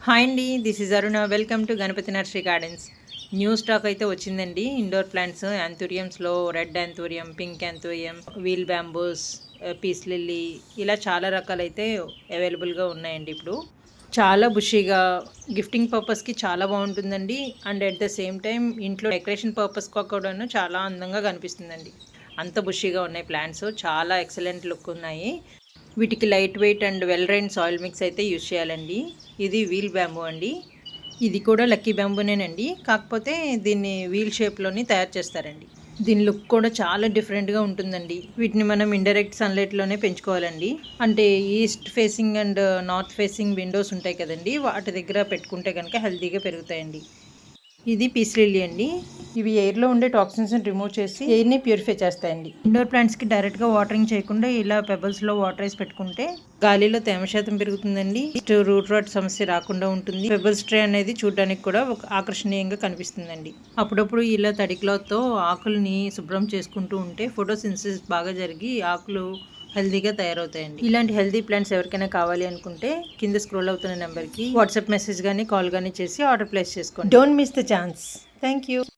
Hi అండి, this is Aruna. Welcome to Ganapati nursery gardens. New stock అయితే వచ్చిందండి. ఇండోర్ ప్లాంట్స్ యాంథూరియంస్లో రెడ్ యాంథూరియం, పింక్ యాంథూరియం, వీల్ బ్యాంబూస్, పీస్ లిల్లీ, ఇలా చాలా రకాలైతే అవైలబుల్గా ఉన్నాయండి. ఇప్పుడు చాలా బుషీగా గిఫ్టింగ్ పర్పస్కి చాలా బాగుంటుందండి. And at the same time ఇంట్లో డెకరేషన్ పర్పస్కి కూడా చాలా అందంగా కనిపిస్తుందండి. అంత బుషీగా ఉన్నాయి ప్లాంట్స్, చాలా ఎక్సలెంట్ లుక్ ఉన్నాయి. వీటికి light weight and well rain soil mix అయితే యూజ్ చేయాలండి. ఇది వీల్ బ్యాంబూ అండి. ఇది కూడా లక్కీ బ్యాంబూనేనండి, కాకపోతే దీన్ని వీల్ షేప్లోని తయారు చేస్తారండి. దీని లుక్ కూడా చాలా డిఫరెంట్గా ఉంటుందండి. వీటిని మనం ఇండైరెక్ట్ సన్లైట్లోనే పెంచుకోవాలండి. అంటే east facing and north facing Windows ఉంటాయి కదండి, వాటి దగ్గర పెట్టుకుంటే కనుక హెల్తీగా పెరుగుతాయండి. ఇది పీస్ లిల్లీ అండి. ఇవి ఎయిర్లో ఉండే టాక్సిన్స్ని రిమూవ్ చేసి ఎయిర్ని ప్యూరిఫై చేస్తాయండి. ఇండోర్ ప్లాంట్స్కి డైరెక్ట్గా వాటరింగ్ చేయకుండా ఇలా పెబల్స్లో వాటర్ వేసి పెట్టుకుంటే గాలిలో తేమ శాతం పెరుగుతుందండి. రూట్ రాట్ సమస్య రాకుండా ఉంటుంది. పెబల్స్ ట్రే అనేది చూడడానికి కూడా ఒక ఆకర్షణీయంగా కనిపిస్తుందండి. అప్పుడప్పుడు ఇలా తడి క్లాత్తో ఆకుల్ని శుభ్రం చేసుకుంటూ ఉంటే ఫోటోసింథసిస్ బాగా జరిగి ఆకులు హెల్తీగా తయారవుతాయండి. ఇలాంటి హెల్తీ ప్లాంట్స్ ఎవరికైనా కావాలి అనుకుంటే కింద స్క్రోల్ అవుతున్న నెంబర్కి వాట్సాప్ మెసేజ్ కానీ కాల్ కానీ చేసి ఆర్డర్ ప్లేస్ చేసుకోండి. Don't miss the chance. Thank you.